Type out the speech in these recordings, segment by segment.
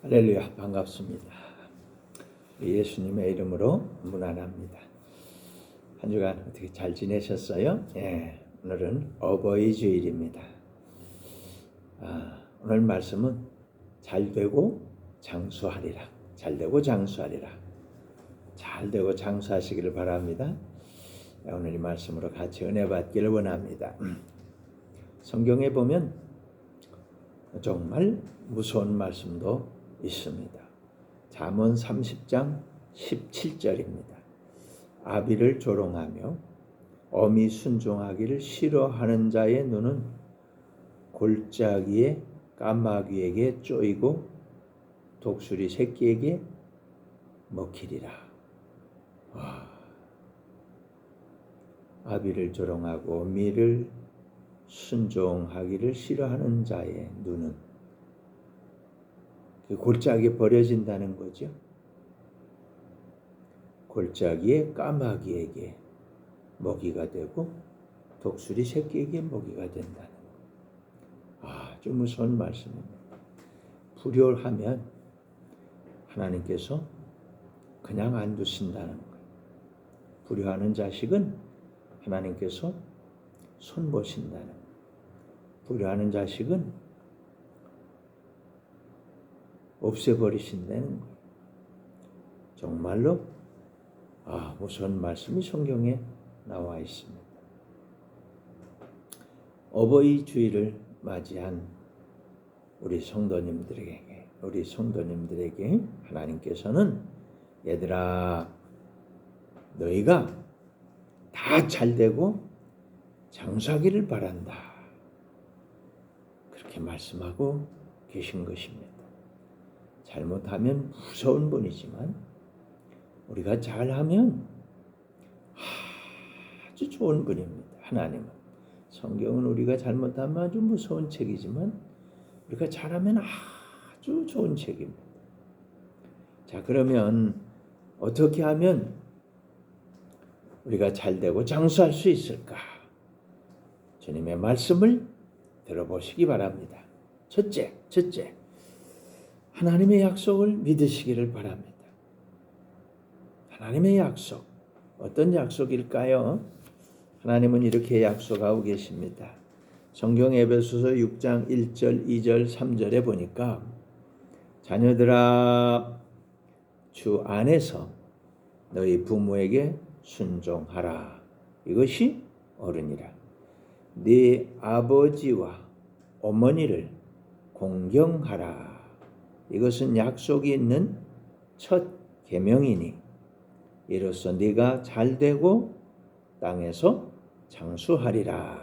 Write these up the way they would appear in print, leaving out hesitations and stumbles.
할렐루야, 반갑습니다. 예수님의 이름으로 문안합니다. 한 주간 어떻게 잘 지내셨어요? 오늘은 어버이 주일입니다. 오늘 말씀은 잘되고 장수하리라. 잘되고 장수하리라. 잘되고 장수하시기를 바랍니다. 오늘 이 말씀으로 같이 은혜 받기를 원합니다. 성경에 보면 정말 무서운 말씀도 있습니다. 잠언 30장 17절입니다. 아비를 조롱하며 어미 순종하기를 싫어하는 자의 눈은 골짜기에 까마귀에게 쪼이고 독수리 새끼에게 먹히리라. 아비를 조롱하고 어미를 순종하기를 싫어하는 자의 눈은 골짜기에 버려진다는 거죠. 골짜기에 까마귀에게 먹이가 되고 독수리 새끼에게 먹이가 된다는 거. 아주 무서운 말씀입니다. 불효하면 하나님께서 그냥 안 두신다는 거예요. 불효하는 자식은 하나님께서 손보신다는 거예요. 불효하는 자식은 없애버리신다는 거예요. 정말로 무서운 말씀이 성경에 나와 있습니다. 어버이 주일을 맞이한 우리 성도님들에게 하나님께서는 얘들아, 너희가 다 잘되고 장수하기를 바란다. 그렇게 말씀하고 계신 것입니다. 잘못하면 무서운 분이지만 우리가 잘하면 아주 좋은 분입니다. 하나님은. 성경은 우리가 잘못하면 아주 무서운 책이지만 우리가 잘하면 아주 좋은 책입니다. 자, 그러면 어떻게 하면 우리가 잘되고 장수할 수 있을까? 주님의 말씀을 들어보시기 바랍니다. 첫째, 하나님의 약속을 믿으시기를 바랍니다. 하나님의 약속, 어떤 약속일까요? 하나님은 이렇게 약속하고 계십니다. 성경 에베소서 6장 1절, 2절, 3절에 보니까 자녀들아, 주 안에서 너희 부모에게 순종하라. 이것이 옳으니라. 네 아버지와 어머니를 공경하라. 이것은 약속이 있는 첫 계명이니 이로써 네가 잘되고 땅에서 장수하리라.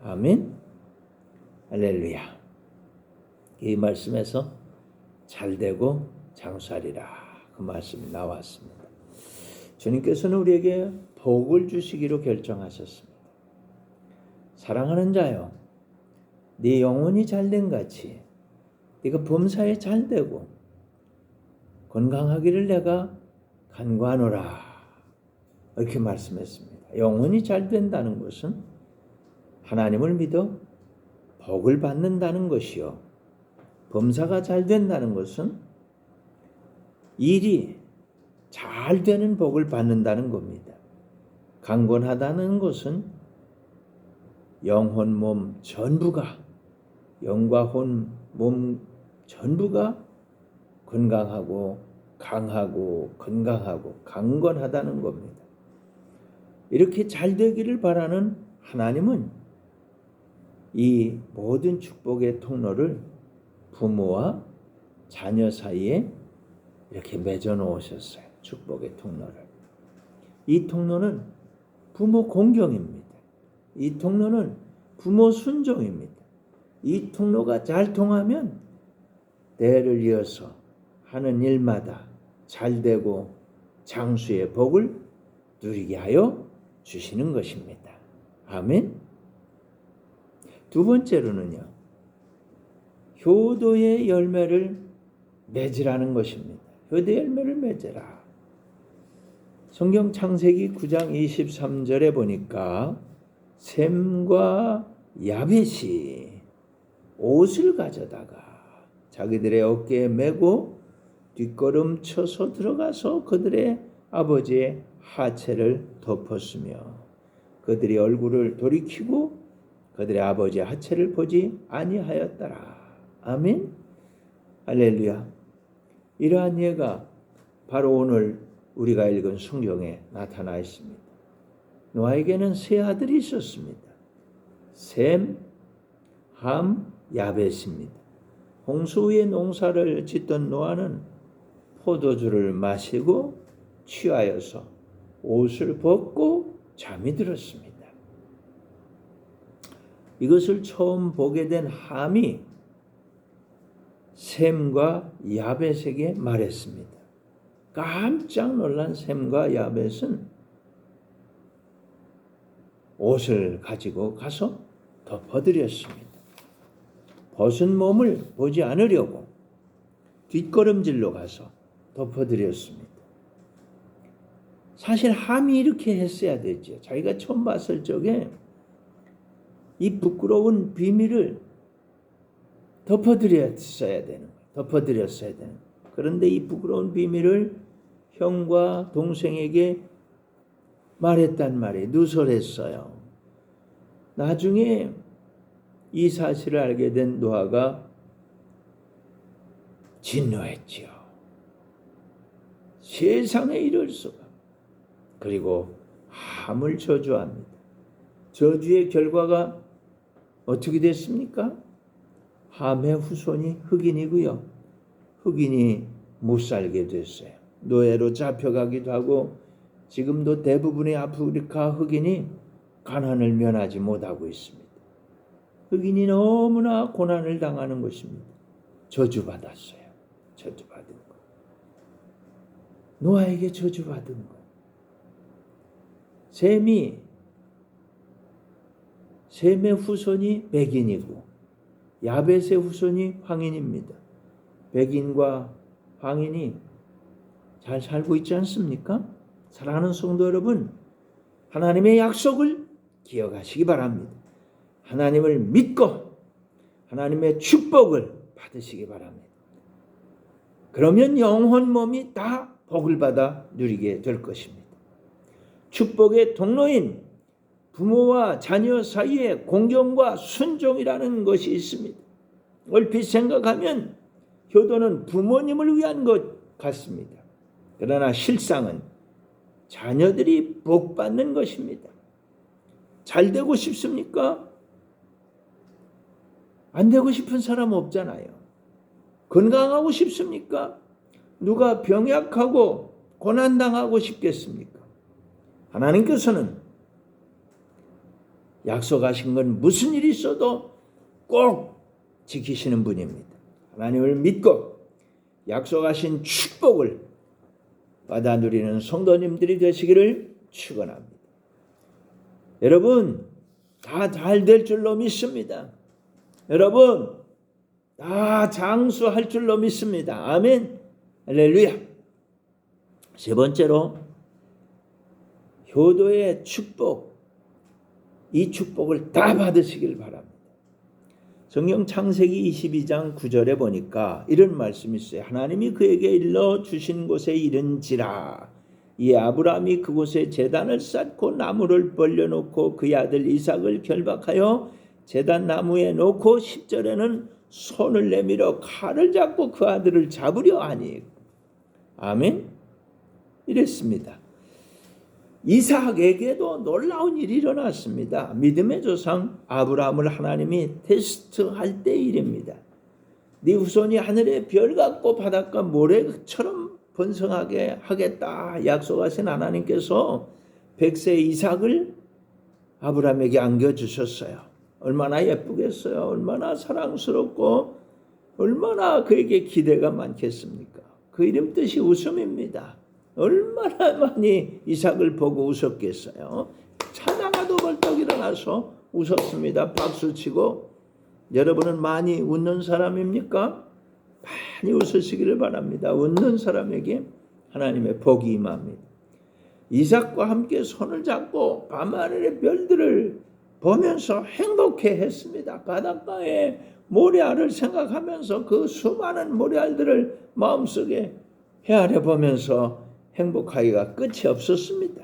아멘. 할렐루야. 이 말씀에서 잘되고 장수하리라, 그 말씀이 나왔습니다. 주님께서는 우리에게 복을 주시기로 결정하셨습니다. 사랑하는 자여, 네 영혼이 잘된 같이 네가 범사에 잘되고 건강하기를 내가 간구하노라. 이렇게 말씀했습니다. 영혼이 잘된다는 것은 하나님을 믿어 복을 받는다는 것이요, 범사가 잘된다는 것은 일이 잘되는 복을 받는다는 겁니다. 강건하다는 것은 영혼, 몸 전부가, 영과 혼, 몸 전부가 건강하고 강하고 건강하고 강건하다는 겁니다. 이렇게 잘 되기를 바라는 하나님은 이 모든 축복의 통로를 부모와 자녀 사이에 이렇게 맺어 놓으셨어요. 축복의 통로를. 이 통로는 부모 공경입니다. 이 통로는 부모 순종입니다. 이 통로가 잘 통하면 대를 이어서 하는 일마다 잘되고 장수의 복을 누리게 하여 주시는 것입니다. 아멘. 두 번째로는요, 효도의 열매를 맺으라는 것입니다. 효도의 열매를 맺으라. 성경 창세기 9장 23절에 보니까 셈과 야벳이 옷을 가져다가 자기들의 어깨에 메고 뒷걸음 쳐서 들어가서 그들의 아버지의 하체를 덮었으며 그들이 얼굴을 돌이키고 그들의 아버지의 하체를 보지 아니하였더라. 아멘. 할렐루야. 이러한 예가 바로 오늘 우리가 읽은 성경에 나타나 있습니다. 노아에게는 세 아들이 있었습니다. 셈, 함, 야벳입니다. 홍수 위에 농사를 짓던 노아는 포도주를 마시고 취하여서 옷을 벗고 잠이 들었습니다. 이것을 처음 보게 된 함이 셈과 야벳에게 말했습니다. 깜짝 놀란 셈과 야벳은 옷을 가지고 가서 덮어드렸습니다. 벗은 몸을 보지 않으려고 뒷걸음질로 가서 덮어드렸습니다. 사실 함이 이렇게 했어야 되죠. 자기가 처음 봤을 적에 이 부끄러운 비밀을 덮어드렸어야 되는 거예요. 덮어드렸어야 되는 거예요. 그런데 이 부끄러운 비밀을 형과 동생에게 말했단 말이에요. 누설했어요. 나중에 이 사실을 알게 된 노아가 진노했지요. 세상에 이럴 수가. 그리고 함을 저주합니다. 저주의 결과가 어떻게 됐습니까? 함의 후손이 흑인이고요. 흑인이 못 살게 됐어요. 노예로 잡혀가기도 하고 지금도 대부분의 아프리카 흑인이 가난을 면하지 못하고 있습니다. 흑인이 너무나 고난을 당하는 것입니다. 저주받았어요. 저주받은 것. 노아에게 저주받은 것. 셈의 후손이 백인이고 야벳의 후손이 황인입니다. 백인과 황인이 잘 살고 있지 않습니까? 사랑하는 성도 여러분, 하나님의 약속을 기억하시기 바랍니다. 하나님을 믿고 하나님의 축복을 받으시기 바랍니다. 그러면 영혼 몸이 다 복을 받아 누리게 될 것입니다. 축복의 통로인 부모와 자녀 사이에 공경과 순종이라는 것이 있습니다. 얼핏 생각하면 효도는 부모님을 위한 것 같습니다. 그러나 실상은 자녀들이 복 받는 것입니다. 잘 되고 싶습니까? 안 되고 싶은 사람 없잖아요. 건강하고 싶습니까? 누가 병약하고 고난당하고 싶겠습니까? 하나님께서는 약속하신 건 무슨 일이 있어도 꼭 지키시는 분입니다. 하나님을 믿고 약속하신 축복을 받아 누리는 성도님들이 되시기를 축원합니다. 여러분 다 잘 될 줄로 믿습니다. 여러분 다 장수할 줄로 믿습니다. 아멘. 할렐루야. 세 번째로 효도의 축복. 이 축복을 다 받으시길 바랍니다. 성경 창세기 22장 9절에 보니까 이런 말씀이 있어요. 하나님이 그에게 일러 주신 곳에 이른지라. 이 아브라함이 그곳에 제단을 쌓고 나무를 벌려놓고 그의 아들 이삭을 결박하여 제단 나무에 놓고 10절에는 손을 내밀어 칼을 잡고 그 아들을 잡으려 하니. 아멘. 이랬습니다. 이삭에게도 놀라운 일이 일어났습니다. 믿음의 조상 아브라함을 하나님이 테스트할 때 일입니다. 네 후손이 하늘의 별 같고 바닷가 모래처럼 번성하게 하겠다 약속하신 하나님께서 100세 이삭을 아브라함에게 안겨주셨어요. 얼마나 예쁘겠어요. 얼마나 사랑스럽고 얼마나 그에게 기대가 많겠습니까? 그 이름 뜻이 웃음입니다. 얼마나 많이 이삭을 보고 웃었겠어요. 자다가도 벌떡 일어나서 웃었습니다. 박수치고. 여러분은 많이 웃는 사람입니까? 많이 웃으시기를 바랍니다. 웃는 사람에게 하나님의 복이 임합니다. 이삭과 함께 손을 잡고 밤하늘의 별들을 보면서 행복해 했습니다. 바닷가에 모래알을 생각하면서 그 수많은 모래알들을 마음속에 헤아려 보면서 행복하기가 끝이 없었습니다.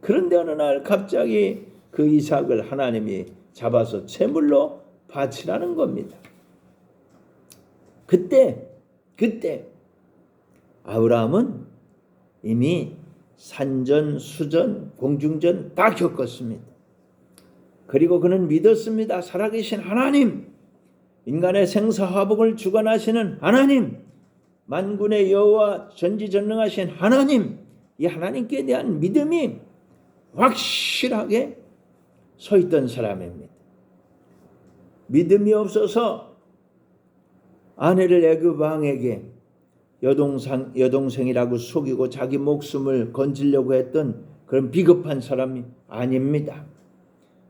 그런데 어느 날 갑자기 그 이삭을 하나님이 잡아서 제물로 바치라는 겁니다. 그때 아브라함은 이미 산전, 수전, 공중전 다 겪었습니다. 그리고 그는 믿었습니다. 살아계신 하나님, 인간의 생사화복을 주관하시는 하나님, 만군의 여호와 전지전능하신 하나님, 이 하나님께 대한 믿음이 확실하게 서 있던 사람입니다. 믿음이 없어서 아내를 애굽 왕에게 여동생이라고 속이고 자기 목숨을 건지려고 했던 그런 비겁한 사람이 아닙니다.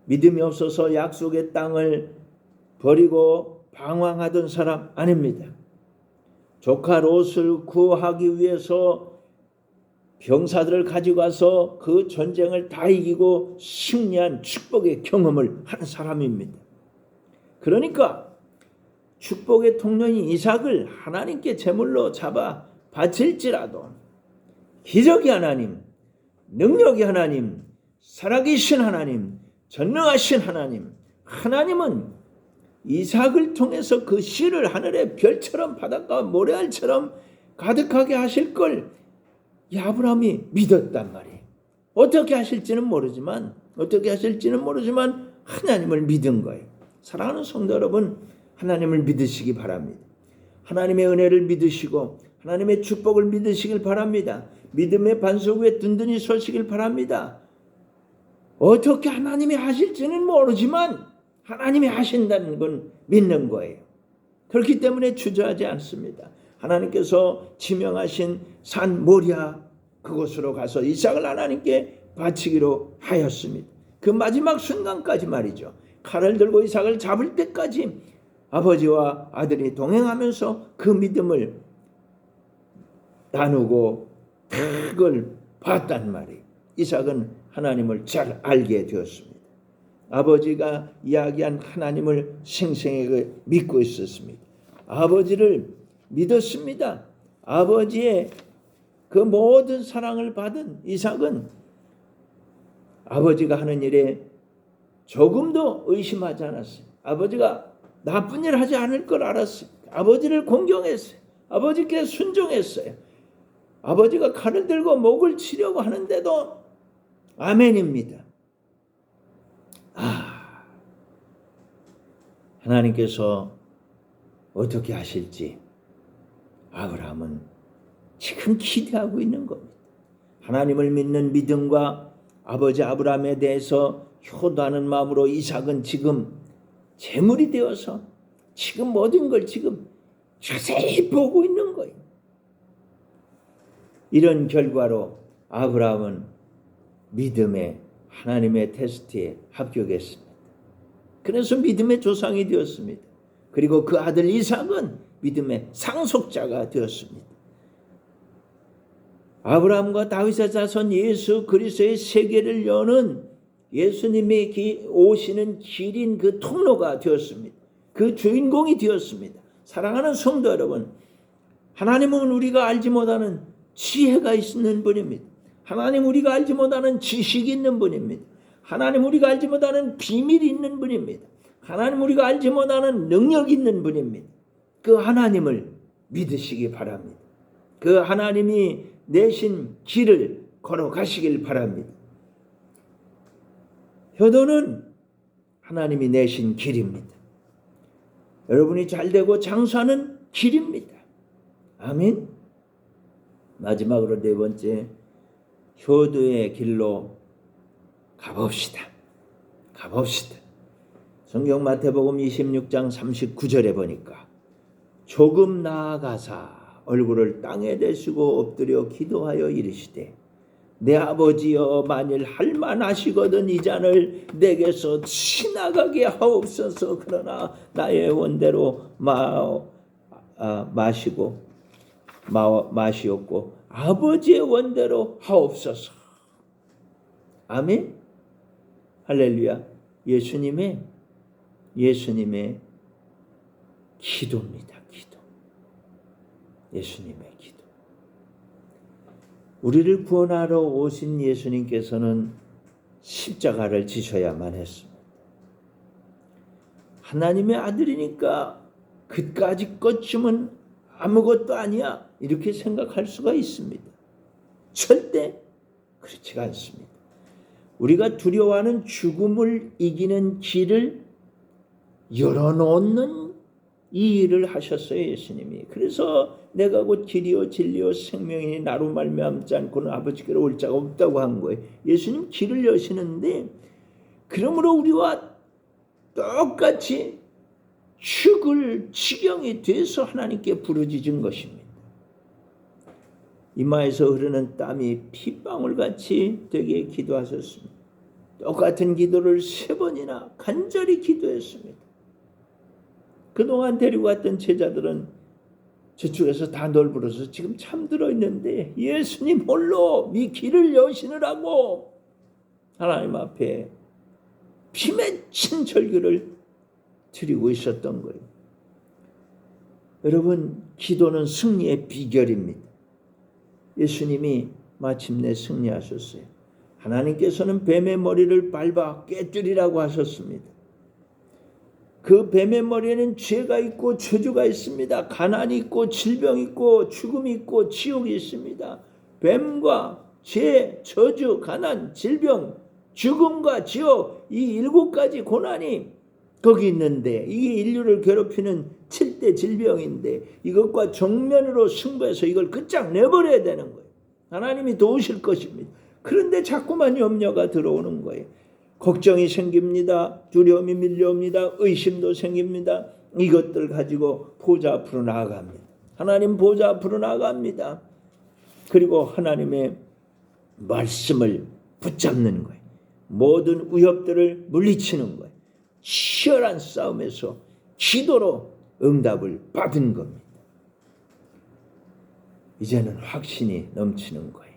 믿음이 없어서 약속의 땅을 버리고 방황하던 사람 아닙니다. 조카 롯을 구하기 위해서 병사들을 가지고 가서 그 전쟁을 다 이기고 승리한 축복의 경험을 한 사람입니다. 그러니까 축복의 통로인 이삭을 하나님께 제물로 잡아 바칠지라도 기적의 하나님, 능력의 하나님, 살아계신 하나님, 전능하신 하나님, 하나님은 이삭을 통해서 그 씨를 하늘의 별처럼 바닷가 모래알처럼 가득하게 하실 걸 이 아브라함이 믿었단 말이에요. 어떻게 하실지는 모르지만 하나님을 믿은 거예요. 사랑하는 성도 여러분, 하나님을 믿으시기 바랍니다. 하나님의 은혜를 믿으시고 하나님의 축복을 믿으시길 바랍니다. 믿음의 반석 위에 든든히 서시길 바랍니다. 어떻게 하나님이 하실지는 모르지만 하나님이 하신다는 건 믿는 거예요. 그렇기 때문에 주저하지 않습니다. 하나님께서 지명하신 산 모리아 그곳으로 가서 이삭을 하나님께 바치기로 하였습니다. 그 마지막 순간까지 말이죠. 칼을 들고 이삭을 잡을 때까지 아버지와 아들이 동행하면서 그 믿음을 나누고 그걸 봤단 말이에요. 이삭은 하나님을 잘 알게 되었습니다. 아버지가 이야기한 하나님을 생생하게 믿고 있었습니다. 아버지를 믿었습니다. 아버지의 그 모든 사랑을 받은 이삭은 아버지가 하는 일에 조금도 의심하지 않았어요. 아버지가 나쁜 일 하지 않을 걸 알았어요. 아버지를 공경했어요. 아버지께 순종했어요. 아버지가 칼을 들고 목을 치려고 하는데도 아멘입니다. 하나님께서 어떻게 하실지 아브라함은 지금 기대하고 있는 겁니다. 하나님을 믿는 믿음과 아버지 아브라함에 대해서 효도하는 마음으로 이삭은 지금 제물이 되어서 지금 모든 걸 지금 자세히 보고 있는 거예요. 이런 결과로 아브라함은 믿음의 하나님의 테스트에 합격했습니다. 그래서 믿음의 조상이 되었습니다. 그리고 그 아들 이삭은 믿음의 상속자가 되었습니다. 아브라함과 다윗의 자손 예수 그리스도의 세계를 여는 예수님이 오시는 길인 그 통로가 되었습니다. 그 주인공이 되었습니다. 사랑하는 성도 여러분, 하나님은 우리가 알지 못하는 지혜가 있는 분입니다. 하나님 우리가 알지 못하는 지식이 있는 분입니다. 하나님 우리가 알지 못하는 비밀이 있는 분입니다. 하나님 우리가 알지 못하는 능력이 있는 분입니다. 그 하나님을 믿으시기 바랍니다. 그 하나님이 내신 길을 걸어가시길 바랍니다. 효도는 하나님이 내신 길입니다. 여러분이 잘되고 장수하는 길입니다. 아멘. 마지막으로 네 번째, 효도의 길로 가봅시다. 성경 마태복음 26장 39절에 보니까 조금 나아가사 얼굴을 땅에 대시고 엎드려 기도하여 이르시되 내 아버지여 만일 할만하시거든 이 잔을 내게서 지나가게 하옵소서. 그러나 나의 원대로 마시옵고 아버지의 원대로 하옵소서. 아멘. 할렐루야. 예수님의 기도입니다. 기도. 예수님의 기도. 우리를 구원하러 오신 예수님께서는 십자가를 지셔야만 했습니다. 하나님의 아들이니까 그까짓 것쯤은 아무것도 아니야 이렇게 생각할 수가 있습니다. 절대 그렇지가 않습니다. 우리가 두려워하는 죽음을 이기는 길을 열어놓는 이 일을 하셨어요. 예수님이. 그래서 내가 곧 길이요 진리요 생명이니 나로 말미암지 않고는 아버지께로 올 자가 없다고 한 거예요. 예수님 길을 여시는데 그러므로 우리와 똑같이 죽을 지경이 돼서 하나님께 부르짖은 것입니다. 이마에서 흐르는 땀이 핏방울같이 되게 기도하셨습니다. 똑같은 기도를 3번이나 간절히 기도했습니다. 그동안 데리고 왔던 제자들은 저쪽에서 다 널브러서 지금 잠들어 있는데 예수님 홀로 이 길을 여시느라고 하나님 앞에 피맺힌 절규를 드리고 있었던 거예요. 여러분, 기도는 승리의 비결입니다. 예수님이 마침내 승리하셨어요. 하나님께서는 뱀의 머리를 밟아 꿰뚫이라고 하셨습니다. 그 뱀의 머리에는 죄가 있고 저주가 있습니다. 가난이 있고 질병이 있고 죽음이 있고 지옥이 있습니다. 뱀과 죄, 저주, 가난, 질병, 죽음과 지옥 이 7가지 고난이 거기 있는데 이게 인류를 괴롭히는 7대 질병인데 이것과 정면으로 승부해서 이걸 끝장 내버려야 되는 거예요. 하나님이 도우실 것입니다. 그런데 자꾸만 염려가 들어오는 거예요. 걱정이 생깁니다. 두려움이 밀려옵니다. 의심도 생깁니다. 이것들 가지고 보좌 앞으로 나아갑니다. 하나님 보좌 앞으로 나아갑니다. 그리고 하나님의 말씀을 붙잡는 거예요. 모든 위협들을 물리치는 거예요. 치열한 싸움에서 기도로 응답을 받은 겁니다. 이제는 확신이 넘치는 거예요.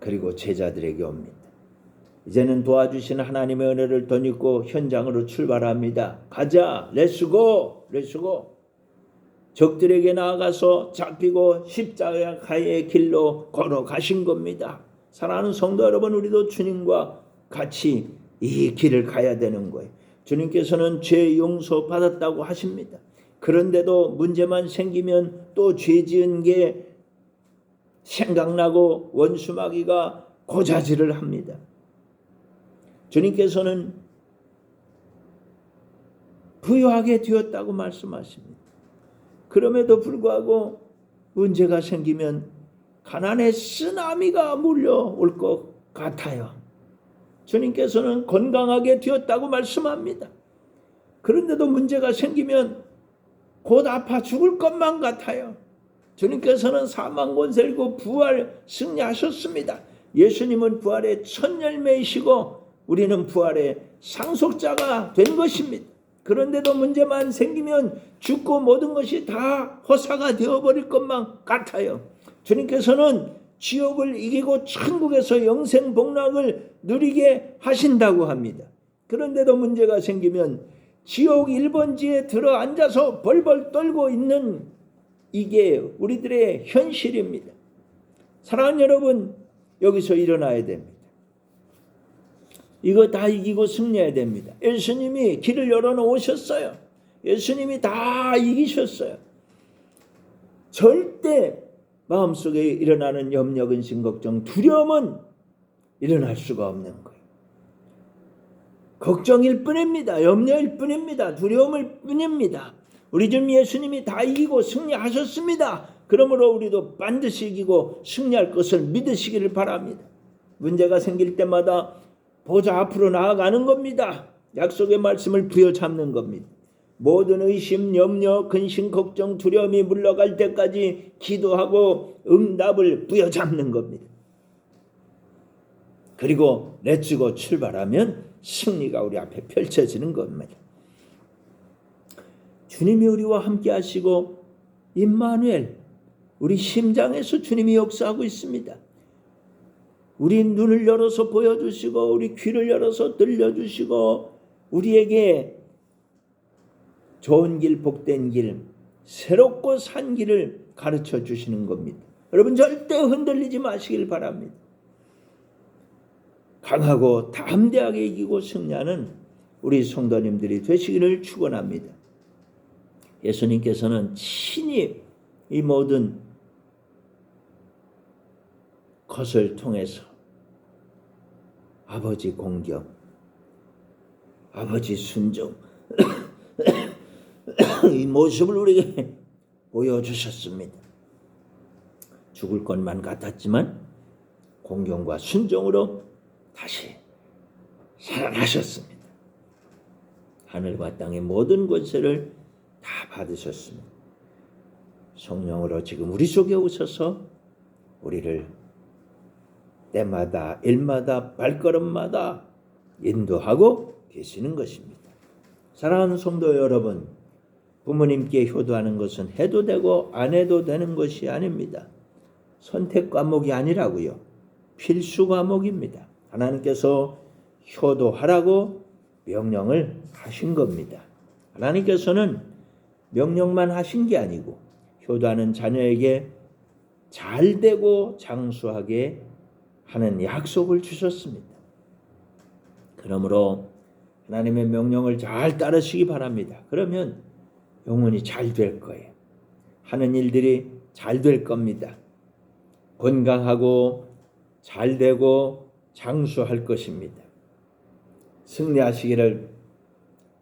그리고 제자들에게 옵니다. 이제는 도와주신 하나님의 은혜를 덧입고 현장으로 출발합니다. 가자, 렛츠고, 렛츠고. 적들에게 나아가서 잡히고 십자가의 길로 걸어가신 겁니다. 사랑하는 성도 여러분, 우리도 주님과 같이 이 길을 가야 되는 거예요. 주님께서는 죄 용서 받았다고 하십니다. 그런데도 문제만 생기면 또 죄 지은 게 생각나고 원수마귀가 고자질을 합니다. 주님께서는 부유하게 되었다고 말씀하십니다. 그럼에도 불구하고 문제가 생기면 가난의 쓰나미가 몰려올 것 같아요. 주님께서는 건강하게 되었다고 말씀합니다. 그런데도 문제가 생기면 곧 아파 죽을 것만 같아요. 주님께서는 사망 권세를 이기고 부활 승리하셨습니다. 예수님은 부활의 첫 열매이시고 우리는 부활의 상속자가 된 것입니다. 그런데도 문제만 생기면 죽고 모든 것이 다 허사가 되어버릴 것만 같아요. 주님께서는 지옥을 이기고 천국에서 영생 복락을 누리게 하신다고 합니다. 그런데도 문제가 생기면 지옥 1번지에 들어 앉아서 벌벌 떨고 있는 이게 우리들의 현실입니다. 사랑하는 여러분, 여기서 일어나야 됩니다. 이거 다 이기고 승리해야 됩니다. 예수님이 길을 열어놓으셨어요. 예수님이 다 이기셨어요. 절대 마음속에 일어나는 염려, 근심, 걱정, 두려움은 일어날 수가 없는 거예요. 걱정일 뿐입니다. 염려일 뿐입니다. 두려움일 뿐입니다. 우리 주 예수님이 다 이기고 승리하셨습니다. 그러므로 우리도 반드시 이기고 승리할 것을 믿으시기를 바랍니다. 문제가 생길 때마다 보좌 앞으로 나아가는 겁니다. 약속의 말씀을 부여잡는 겁니다. 모든 의심, 염려, 근심, 걱정, 두려움이 물러갈 때까지 기도하고 응답을 부여잡는 겁니다. 그리고 렛츠고 출발하면 승리가 우리 앞에 펼쳐지는 겁니다. 주님이 우리와 함께 하시고 임마누엘, 우리 심장에서 주님이 역사하고 있습니다. 우리 눈을 열어서 보여주시고 우리 귀를 열어서 들려주시고 우리에게 좋은 길, 복된 길, 새롭고 산 길을 가르쳐 주시는 겁니다. 여러분 절대 흔들리지 마시길 바랍니다. 강하고 담대하게 이기고 승리하는 우리 성도님들이 되시기를 축원합니다. 예수님께서는 친히 이 모든 것을 통해서 아버지 공경, 아버지 순종 이 모습을 우리에게 보여주셨습니다. 죽을 것만 같았지만 공경과 순종으로 다시 살아나셨습니다. 하늘과 땅의 모든 권세를 다 받으셨습니다. 성령으로 지금 우리 속에 오셔서 우리를 때마다 일마다 발걸음마다 인도하고 계시는 것입니다. 사랑하는 성도 여러분, 부모님께 효도하는 것은 해도 되고 안 해도 되는 것이 아닙니다. 선택 과목이 아니라고요. 필수 과목입니다. 하나님께서 효도하라고 명령을 하신 겁니다. 하나님께서는 명령만 하신 게 아니고 효도하는 자녀에게 잘되고 장수하게 하는 약속을 주셨습니다. 그러므로 하나님의 명령을 잘 따르시기 바랍니다. 그러면 영혼이 잘 될 거예요. 하는 일들이 잘 될 겁니다. 건강하고 잘 되고 장수할 것입니다. 승리하시기를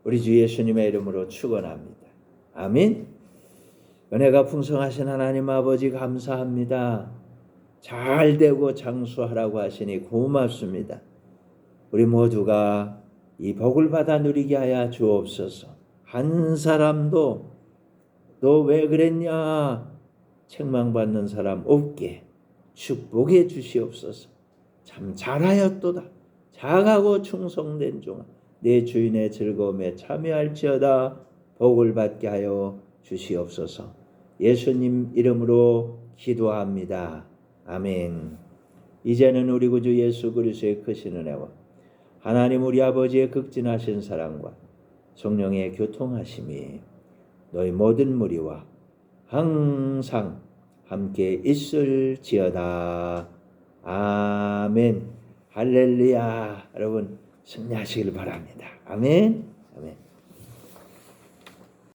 우리 주 예수님의 이름으로 축원합니다. 아멘. 은혜가 풍성하신 하나님 아버지 감사합니다. 잘 되고 장수하라고 하시니 고맙습니다. 우리 모두가 이 복을 받아 누리게 하여 주옵소서. 한 사람도 너 왜 그랬냐 책망받는 사람 없게 축복해 주시옵소서. 참 잘하였도다. 작하고 충성된 종아 내 주인의 즐거움에 참여할지어다. 복을 받게 하여 주시옵소서. 예수님 이름으로 기도합니다. 아멘. 이제는 우리 구주 예수 그리스도의 크신 은혜와 하나님 우리 아버지의 극진하신 사랑과 성령의 교통하심이 너희 모든 무리와 항상 함께 있을지어다. 아멘. 할렐루야. 여러분 승리하시길 바랍니다. 아멘.